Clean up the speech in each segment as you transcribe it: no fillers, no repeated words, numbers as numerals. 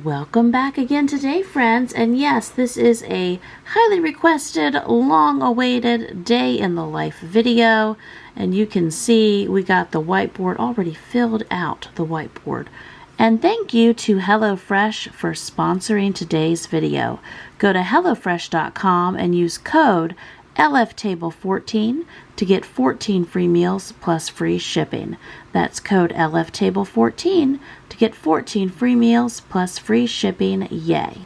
Welcome back again today, friends. And yes, this is a highly requested, long-awaited day in the life video. And you can see we got the whiteboard already filled out, the whiteboard. And thank you to HelloFresh for sponsoring today's video. Go to HelloFresh.com and use code LFTable14 to get 14 free meals plus free shipping. That's code LFTable14 to get 14 free meals plus free shipping. Yay!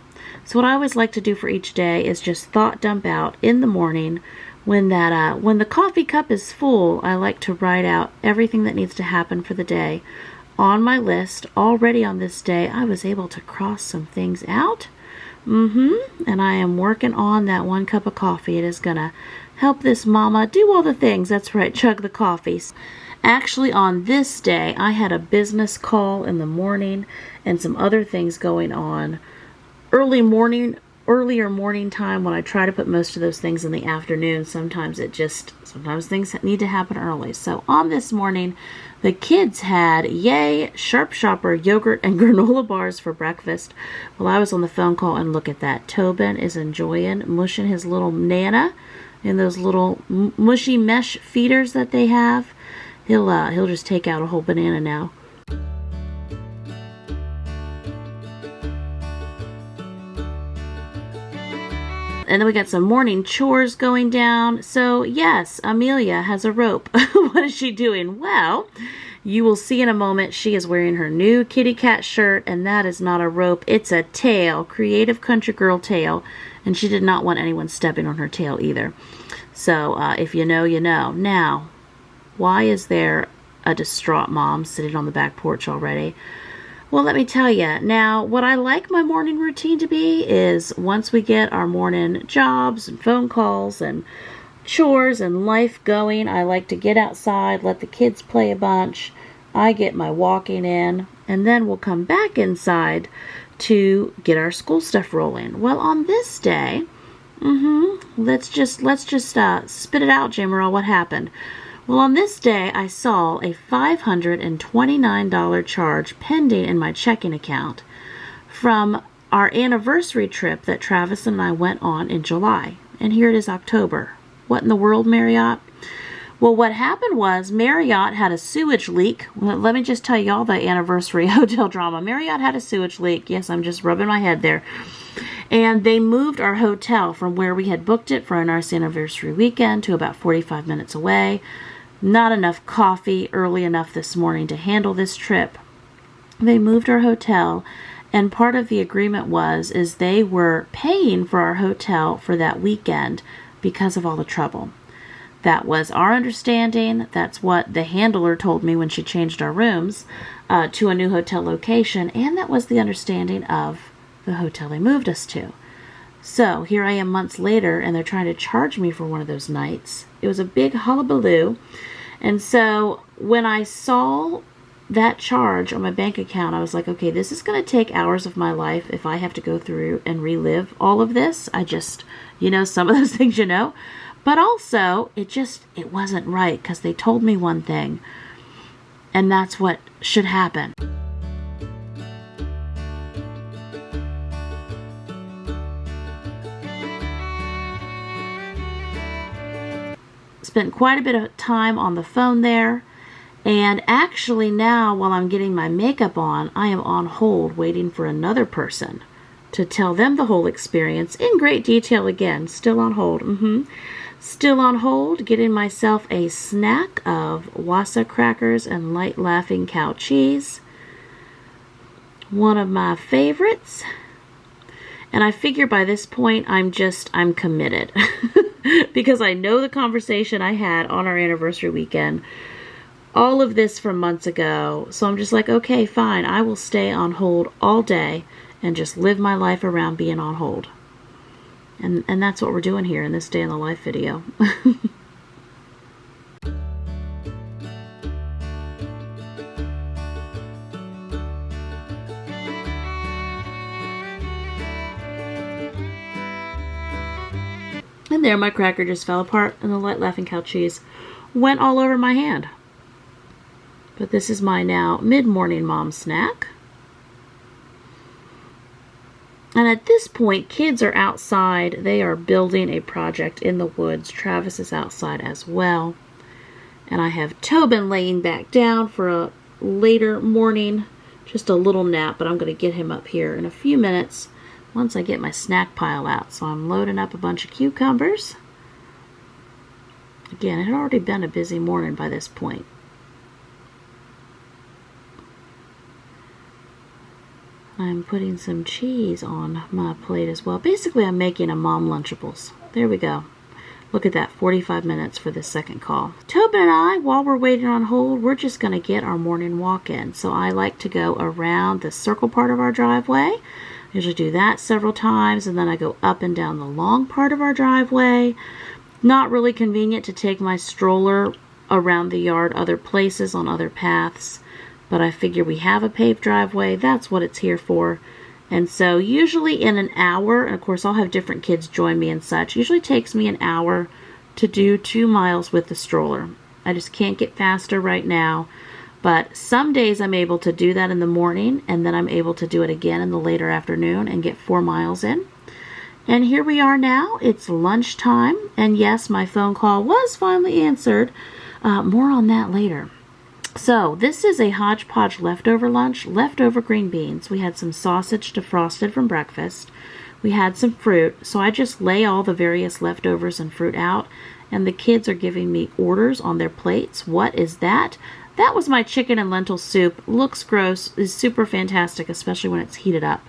So what I always like to do for each day is just thought dump out in the morning. When the coffee cup is full, I like to write out everything that needs to happen for the day on my list. Already on this day, I was able to cross some things out. And I am working on that 1 cup of coffee. It is gonna help this mama do all the things. That's right, chug the coffees. Actually, on this day, I had a business call in the morning and some other things going on. Earlier morning time when I try to put most of those things in the afternoon. Sometimes things need to happen early. So on this morning, the kids had, yay, Sharp Shopper yogurt and granola bars for breakfast. While I was on the phone call, and look at that. Tobin is enjoying mushing his little Nana in those little mushy mesh feeders that they have. He'll just take out a whole banana now. And then we got some morning chores going down. So yes, Amelia has a rope. What is she doing? Well, you will see in a moment she is wearing her new kitty cat shirt, and that is not a rope, it's a tail, creative country girl tail, and she did not want anyone stepping on her tail either. So if you know, you know. Now, why is there a distraught mom sitting on the back porch already? Well, let me tell you. Now, what I like my morning routine to be is once we get our morning jobs and phone calls and chores and life going, I like to get outside, let the kids play a bunch. I get my walking in, and then we'll come back inside to get our school stuff rolling. Well, on this day, let's just spit it out, Jim Earl. What happened? Well, on this day, I saw a $529 charge pending in my checking account from our anniversary trip that Travis and I went on in July. And here it is October. What in the world, Marriott? Well, what happened was Marriott had a sewage leak. Well, let me just tell you all the anniversary hotel drama. Marriott had a sewage leak. Yes, I'm just rubbing my head there. And they moved our hotel from where we had booked it for our nice anniversary weekend to about 45 minutes away. Not enough coffee early enough this morning to handle this trip. They moved our hotel, and part of the agreement is they were paying for our hotel for that weekend because of all the trouble. That was our understanding. That's what the handler told me when she changed our rooms to a new hotel location, and that was the understanding of the hotel they moved us to. So here I am months later, and they're trying to charge me for one of those nights. It was a big hullabaloo. And so when I saw that charge on my bank account, I was like, okay, this is going to take hours of my life if I have to go through and relive all of this. I just, some of those things, But also, it wasn't right because they told me one thing, and that's what should happen. Spent quite a bit of time on the phone there, and actually now while I'm getting my makeup on, I am on hold waiting for another person to tell them the whole experience in great detail again. Still on hold. Still on hold, getting myself a snack of Wassa crackers and light Laughing Cow cheese. One of my favorites. And I figure by this point I'm committed. Because I know the conversation I had on our anniversary weekend. All of this from months ago. So I'm just like, okay, fine. I will stay on hold all day and just live my life around being on hold. And that's what we're doing here in this day in the life video. And there my cracker just fell apart and the light Laughing Cow cheese went all over my hand. But this is my now mid-morning mom snack. And at this point, kids are outside. They are building a project in the woods. Travis is outside as well. And I have Tobin laying back down for a later morning, just a little nap, but I'm going to get him up here in a few minutes once I get my snack pile out. So I'm loading up a bunch of cucumbers. Again, it had already been a busy morning by this point. I'm putting some cheese on my plate as well. Basically, I'm making a mom Lunchables. There we go. Look at that, 45 minutes for the second call. Tobin and I, while we're waiting on hold, we're just going to get our morning walk in. So I like to go around the circle part of our driveway. I usually do that several times, and then I go up and down the long part of our driveway. Not really convenient to take my stroller around the yard other places on other paths, but I figure we have a paved driveway. That's what it's here for. And so usually in an hour, and of course I'll have different kids join me and such, usually takes me an hour to do 2 miles with the stroller. I just can't get faster right now, but some days I'm able to do that in the morning, and then I'm able to do it again in the later afternoon and get 4 miles in. And here we are now. It's lunchtime, and yes, my phone call was finally answered. More on that later. So this is a hodgepodge leftover lunch, leftover green beans. We had some sausage defrosted from breakfast. We had some fruit. So I just lay all the various leftovers and fruit out, and the kids are giving me orders on their plates. What is that? That was my chicken and lentil soup. Looks gross, is super fantastic, especially when it's heated up.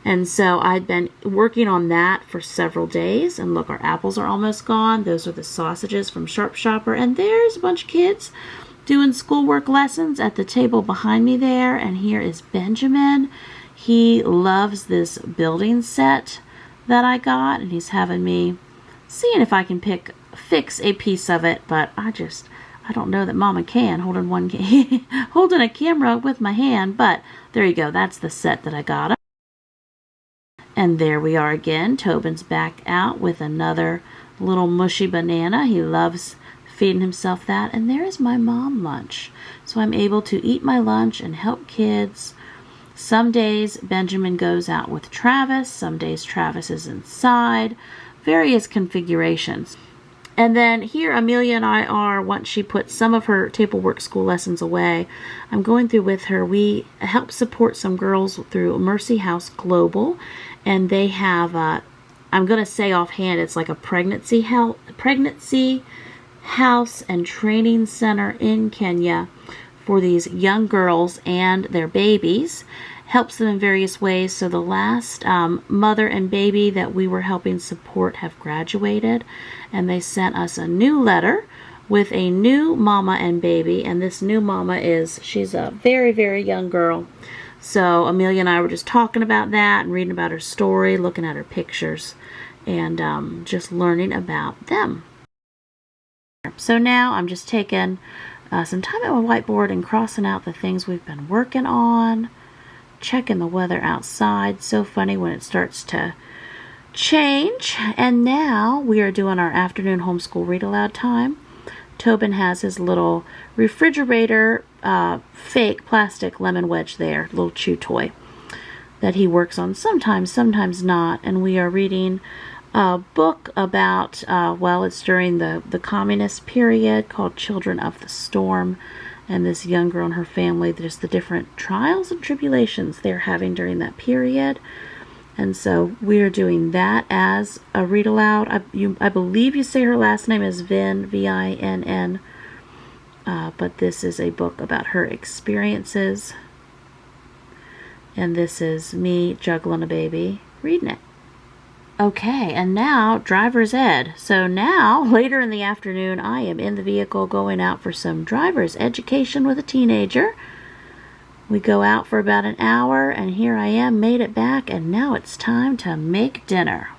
And so I'd been working on that for several days. And look, our apples are almost gone. Those are the sausages from Sharp Shopper. And there's a bunch of kids doing schoolwork lessons at the table behind me there. And here is Benjamin. He loves this building set that I got. And he's having me seeing if I can fix a piece of it. But I don't know that Mama can, holding a camera with my hand. But there you go. That's the set that I got. And there we are again. Tobin's back out with another little mushy banana. He loves feeding himself that. And there is my mom lunch. So I'm able to eat my lunch and help kids. Some days Benjamin goes out with Travis. Some days Travis is inside. Various configurations. And then here Amelia and I are, once she puts some of her table work school lessons away, I'm going through with her. We help support some girls through Mercy House Global. And they have, I'm going to say offhand, it's like a pregnancy house and training center in Kenya for these young girls and their babies. Helps them in various ways. So the last mother and baby that we were helping support have graduated, and they sent us a new letter with a new mama and baby. And this new mama she's a very, very young girl. So Amelia and I were just talking about that and reading about her story, looking at her pictures, and just learning about them. So now I'm just taking some time at my whiteboard and crossing out the things we've been working on, checking the weather outside. So funny when it starts to change. And now we are doing our afternoon homeschool read aloud time. Tobin has his little refrigerator fake plastic lemon wedge there, little chew toy that he works on sometimes, sometimes not. And we are reading a book about, it's during the communist period, called Children of the Storm. And this young girl and her family, just the different trials and tribulations they're having during that period. And so we are doing that as a read aloud. I believe you say her last name is Vinn, V-I-N-N. But this is a book about her experiences. And this is me juggling a baby, reading it. Okay, and now driver's ed. So now, later in the afternoon, I am in the vehicle going out for some driver's education with a teenager. We go out for about an hour, and here I am, made it back, and now it's time to make dinner.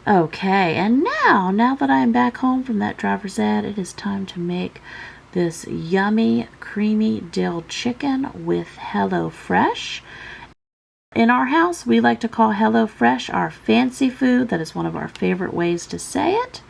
Okay, and now that I am back home from that driver's ed, it is time to make this yummy, creamy dill chicken with HelloFresh. In our house, we like to call HelloFresh our fancy food. That is one of our favorite ways to say it.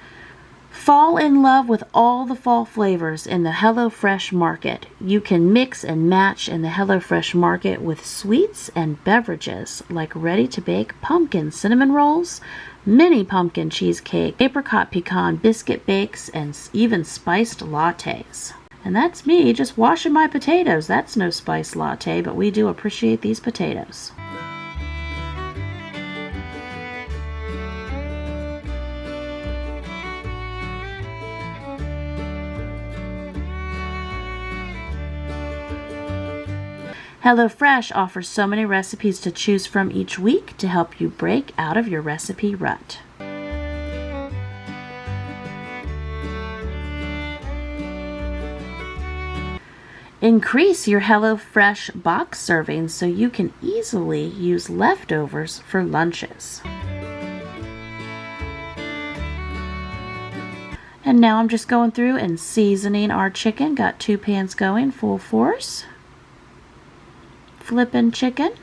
Fall in love with all the fall flavors in the HelloFresh Market. You can mix and match in the HelloFresh Market with sweets and beverages like ready-to-bake pumpkin cinnamon rolls, mini pumpkin cheesecake, apricot pecan biscuit bakes, and even spiced lattes. And that's me just washing my potatoes. That's no spice latte, but we do appreciate these potatoes. HelloFresh offers so many recipes to choose from each week to help you break out of your recipe rut. Increase your HelloFresh box servings so you can easily use leftovers for lunches. And now I'm just going through and seasoning our chicken. Got 2 pans going, full force. Flipping chicken.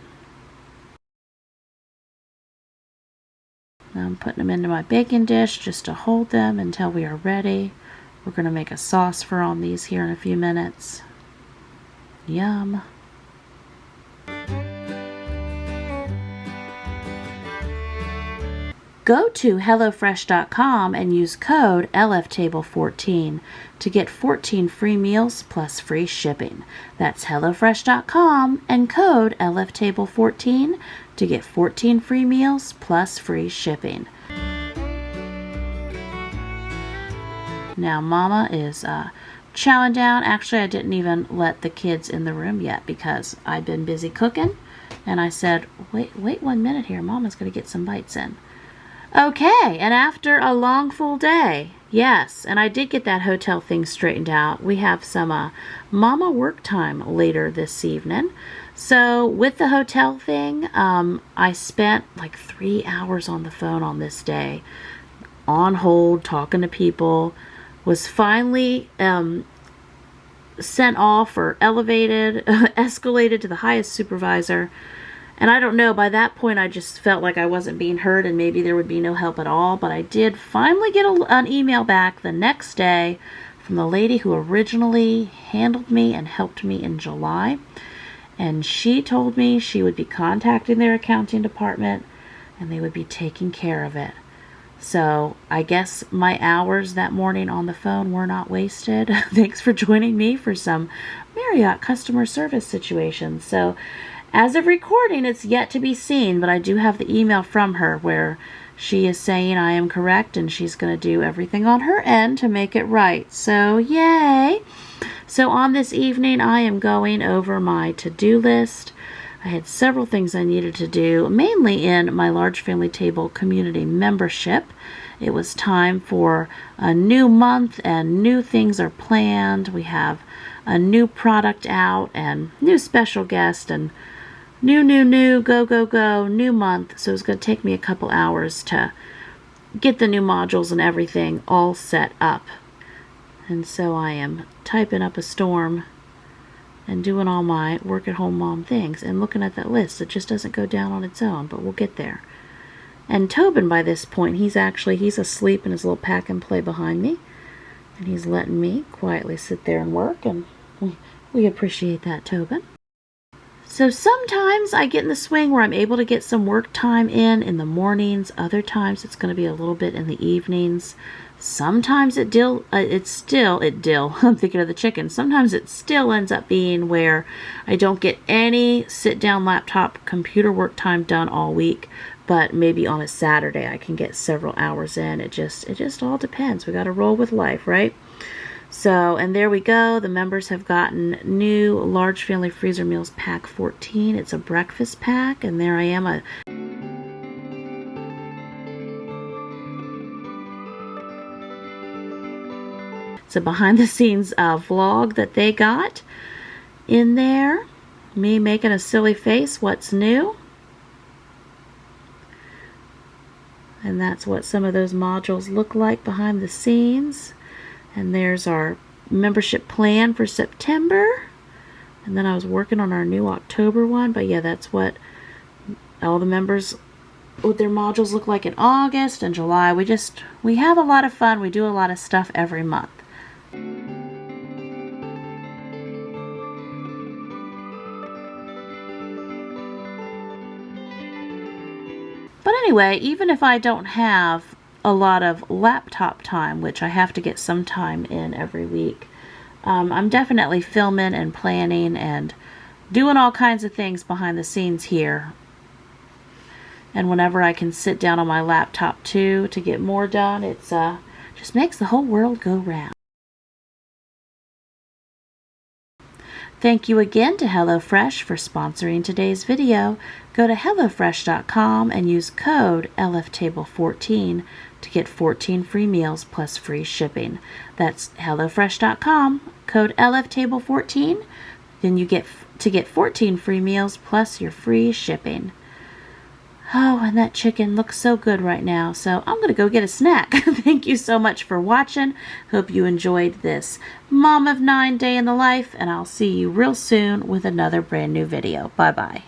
Now I'm putting them into my baking dish just to hold them until we are ready. We're going to make a sauce for on these here in a few minutes. Yum. Go to HelloFresh.com and use code LFTable14 to get 14 free meals plus free shipping. That's HelloFresh.com and code LFTable14 to get 14 free meals plus free shipping. Now Mama is chowing down. Actually, I didn't even let the kids in the room yet because I've been busy cooking. And I said, wait 1 minute here. Mama's going to get some bites in. Okay, and after a long full day, yes, and I did get that hotel thing straightened out. We have some mama work time later this evening. So with the hotel thing, I spent like 3 hours on the phone on this day, on hold, talking to people, was finally sent off or elevated, escalated to the highest supervisor. And I don't know, by that point I just felt like I wasn't being heard and maybe there would be no help at all. But I did finally get an email back the next day from the lady who originally handled me and helped me in July. And she told me she would be contacting their accounting department and they would be taking care of it. So I guess my hours that morning on the phone were not wasted. Thanks for joining me for some Marriott customer service situation. So as of recording, it's yet to be seen, but I do have the email from her where she is saying I am correct and she's going to do everything on her end to make it right. So, yay! So on this evening, I am going over my to-do list. I had several things I needed to do, mainly in my Large Family Table community membership. It was time for a new month and new things are planned. We have a new product out and new special guest and new, go, new month. So it's going to take me a couple hours to get the new modules and everything all set up. And so I am typing up a storm and doing all my work at home mom things and looking at that list. It just doesn't go down on its own, but we'll get there. And Tobin, by this point, he's asleep in his little pack and play behind me. And he's letting me quietly sit there and work, and we appreciate that, Tobin. So sometimes I get in the swing where I'm able to get some work time in the mornings. Other times it's going to be a little bit in the evenings. Sometimes I'm thinking of the chicken. Sometimes it still ends up being where I don't get any sit-down laptop computer work time done all week, but maybe on a Saturday I can get several hours in. It just all depends. We got to roll with life, right? So, and there we go. The members have gotten new Large Family Freezer Meals Pack 14. It's a breakfast pack, and there I am. It's a behind-the-scenes vlog that they got in there. Me making a silly face. What's new? And that's what some of those modules look like behind the scenes. And there's our membership plan for September. And then I was working on our new October one. But yeah, that's what all the members what their modules look like in August and July. We have a lot of fun. We do a lot of stuff every month. But anyway, even if I don't have a lot of laptop time, which I have to get some time in every week, I'm definitely filming and planning and doing all kinds of things behind the scenes here. And whenever I can sit down on my laptop too to get more done, it's just makes the whole world go round. Thank you again to HelloFresh for sponsoring today's video. Go to HelloFresh.com and use code LFTable14 to get 14 free meals plus free shipping. That's HelloFresh.com, code LFTable14. Then you get 14 free meals plus your free shipping. Oh, and that chicken looks so good right now, so I'm going to go get a snack. Thank you so much for watching. Hope you enjoyed this Mom of 9 day in the life, and I'll see you real soon with another brand new video. Bye-bye.